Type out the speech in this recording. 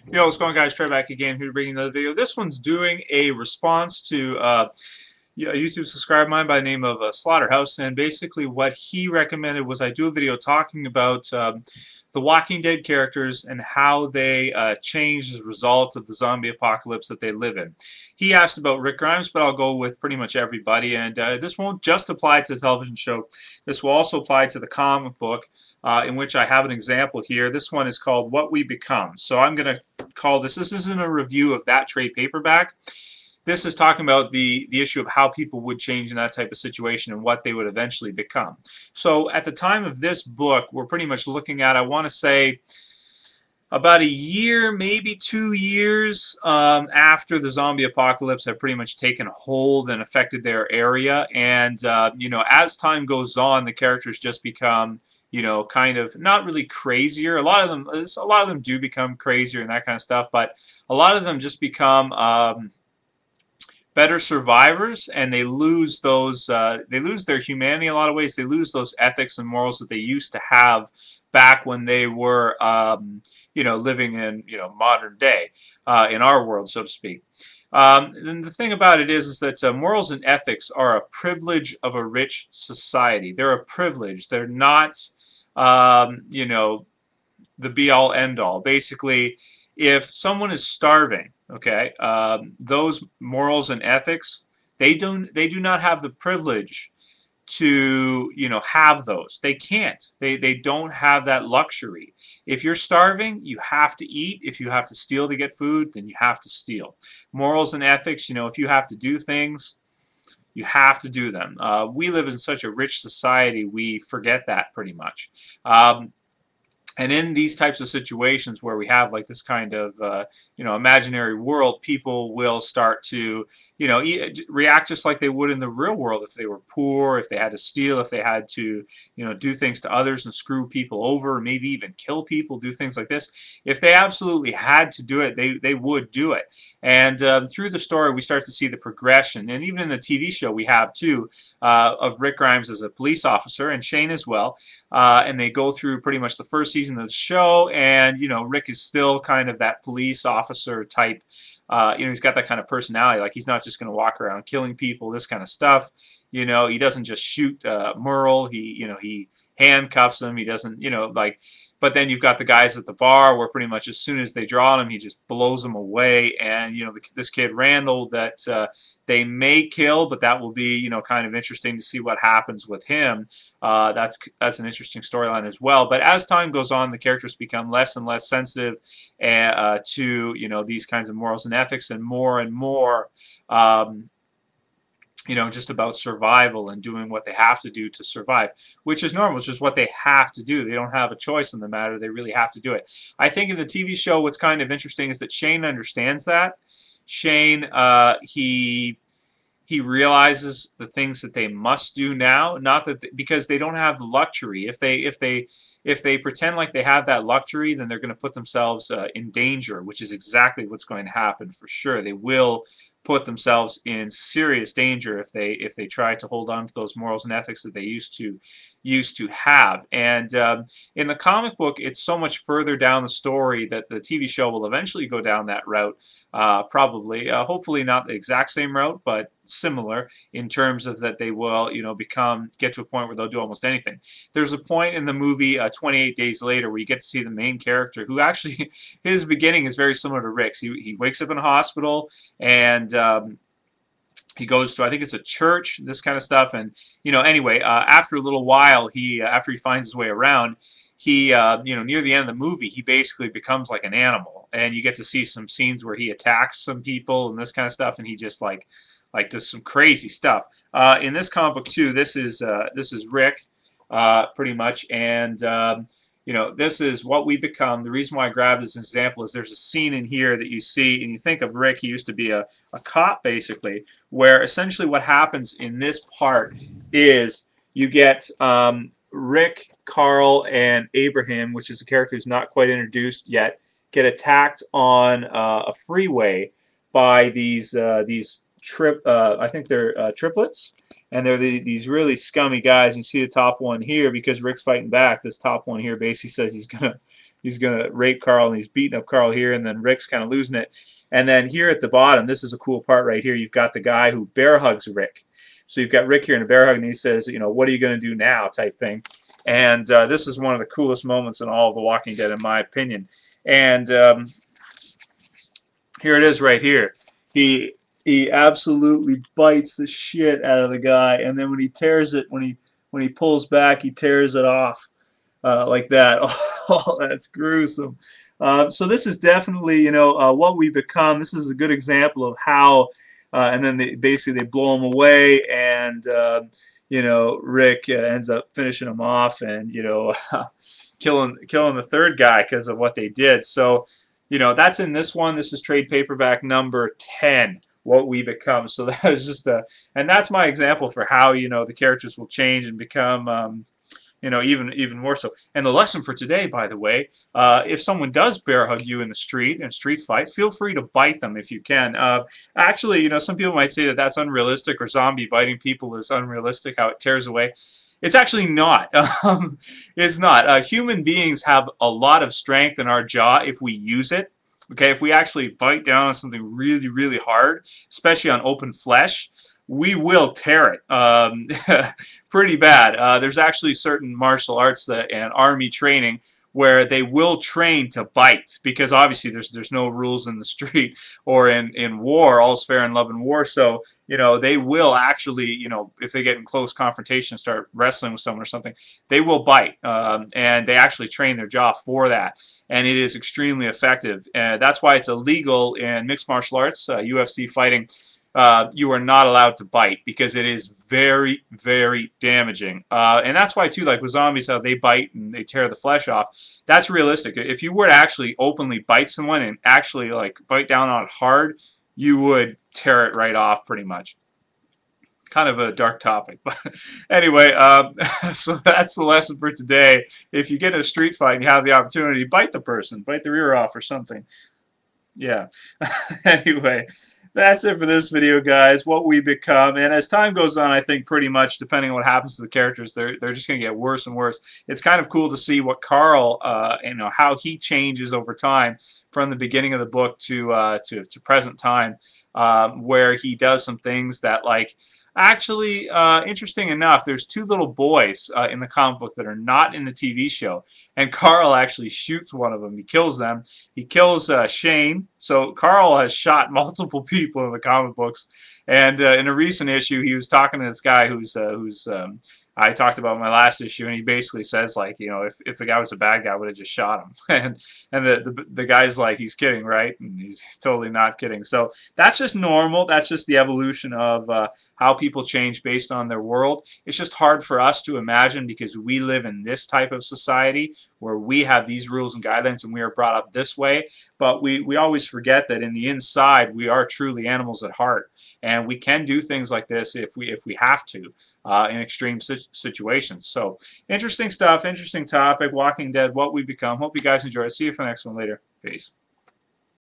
Yo, what's going on, guys? Trey back again here to bring you another video. This one's doing a response to a YouTube subscriber of mine by the name of Slaughterhouse, and basically what he recommended was I do a video talking about the Walking Dead characters and how they change as a result of the zombie apocalypse that they live in. He asked about Rick Grimes, but I'll go with pretty much everybody, and this won't just apply to the television show. This will also apply to the comic book, in which I have an example here. This one is called What We Become. So I'm going to call this isn't a review of that trade paperback. This is talking about the issue of how people would change in that type of situation and what they would eventually become. So at the time of this book, we're pretty much looking at, I want to say, about a year, maybe 2 years after the zombie apocalypse had pretty much taken hold and affected their area. And, as time goes on, the characters just become, kind of not really crazier. A lot of them do become crazier and that kind of stuff, but a lot of them just become better survivors, and they lose they lose their humanity in a lot of ways. They lose those ethics and morals that they used to have back when they were living in modern day, in our world, so to speak. And the thing about it is that morals and ethics are a privilege of a rich society. They're a privilege. They're not the be-all end-all. Basically, if someone is starving, okay, those morals and ethics, they do not have the privilege to have those. They can't. They don't have that luxury. If you're starving, you have to eat. If you have to steal to get food, then you have to steal. Morals and ethics, if you have to do things, you have to do them. We live in such a rich society, we forget that pretty much. And in these types of situations where we have like this kind of imaginary world, people will start to react just like they would in the real world if they were poor, if they had to steal, if they had to do things to others and screw people over, maybe even kill people, do things like this. If they absolutely had to do it, they would do it. And through the story, we start to see the progression, and even in the TV show, we have too of Rick Grimes as a police officer and Shane as well. And they go through pretty much the first season of the show, and Rick is still kind of that police officer type. He's got that kind of personality. Like, he's not just going to walk around killing people, this kind of stuff. He doesn't just shoot Merle. He handcuffs him. He doesn't, like. But then you've got the guys at the bar where pretty much as soon as they draw on him, he just blows them away. And this kid Randall that they may kill, but that will be kind of interesting to see what happens with him. That's an interesting storyline as well. But as time goes on, the characters become less and less sensitive to these kinds of morals and ethics, and more. Just about survival and doing what they have to do to survive, which is normal. It's just what they have to do. They don't have a choice in the matter. They really have to do it. I think in the TV show, what's kind of interesting is that Shane understands that. Shane, he realizes the things that they must do now, not that because they don't have the luxury. If they pretend like they have that luxury, then they're going to put themselves in danger, which is exactly what's going to happen for sure. They will put themselves in serious danger if they try to hold on to those morals and ethics that they used to have. And in the comic book, it's so much further down the story that the TV show will eventually go down that route, probably. Hopefully not the exact same route, but similar in terms of that they will, get to a point where they'll do almost anything. There's a point in the movie 28 Days Later where you get to see the main character who actually, his beginning is very similar to Rick's. He wakes up in a hospital, and he goes to, I think it's a church, this kind of stuff. And anyway, after a little while, after he finds his way around, he near the end of the movie, he basically becomes like an animal, and you get to see some scenes where he attacks some people and this kind of stuff, and he just like does some crazy stuff. In this comic book too, this is Rick, pretty much, and this is What We Become. The reason why I grabbed this example is there's a scene in here that you see, and you think of Rick, he used to be a cop, basically, where essentially what happens in this part is you get Rick, Carl, and Abraham, which is a character who's not quite introduced yet, get attacked on a freeway by these I think they're triplets, and they're these really scummy guys. You see the top one here because Rick's fighting back. This top one here basically says he's gonna gonna rape Carl, and he's beating up Carl here, and then Rick's kind of losing it. And then here at the bottom, this is a cool part right here. You've got the guy who bear hugs Rick. So you've got Rick here in a bear hug, and he says, you know, what are you going to do now, type thing. And this is one of the coolest moments in all of The Walking Dead, in my opinion. And here it is right here. He absolutely bites the shit out of the guy, and then when he tears it, when he pulls back, he tears it off like that. Oh, that's gruesome. So this is definitely, you know, what we become. This is a good example of how. And then basically they blow him away, and you know, Rick ends up finishing him off, and you know, killing the third guy because of what they did. So, you know, that's in this one. This is trade paperback number 10. What we become. So that is just and that's my example for how, you know, the characters will change and become. You know, even more so. And the lesson for today, by the way, if someone does bear hug you in the street, in a street fight, feel free to bite them if you can. Actually, you know, some people might say that that's unrealistic, or zombie biting people is unrealistic, how it tears away. It's actually not. It's not. Human beings have a lot of strength in our jaw if we use it. Okay, if we actually bite down on something really, really hard, especially on open flesh, we will tear it pretty bad. There's actually certain martial arts and army training where they will train to bite, because obviously there's no rules in the street or in war. All's fair in love and war. So, you know, they will actually, you know, if they get in close confrontation and start wrestling with someone or something, they will bite, and they actually train their jaw for that. And it is extremely effective. That's why it's illegal in mixed martial arts, UFC fighting. You are not allowed to bite, because it is very, very damaging. And that's why, too, like with zombies, how they bite and they tear the flesh off, that's realistic. If you were to actually openly bite someone and actually, like, bite down on it hard, you would tear it right off pretty much. Kind of a dark topic. But anyway, so that's the lesson for today. If you get in a street fight and you have the opportunity, bite the person. Bite the rear off or something. Yeah. Anyway, that's it for this video, guys. What we become. And as time goes on, I think pretty much, depending on what happens to the characters, they're just going to get worse and worse. It's kind of cool to see what Carl, you know, how he changes over time from the beginning of the book to present time, where he does some things that, like, actually, interesting enough, there's two little boys in the comic book that are not in the TV show, and Carl actually shoots one of them. He kills them. He kills Shane. So Carl has shot multiple people in the comic books, and in a recent issue, he was talking to this guy who's I talked about in my last issue, and he basically says, like, you know, if the guy was a bad guy, I would have just shot him. and the guy's like, he's kidding, right? And he's totally not kidding. So that's just normal. That's just the evolution of how people change based on their world. It's just hard for us to imagine, because we live in this type of society where we have these rules and guidelines, and we are brought up this way. But we always forget that in the inside, we are truly animals at heart, and we can do things like this if we have to in extreme situations. So interesting stuff, interesting topic. Walking Dead, what we become. Hope you guys enjoy it. See you for the next one later. Peace.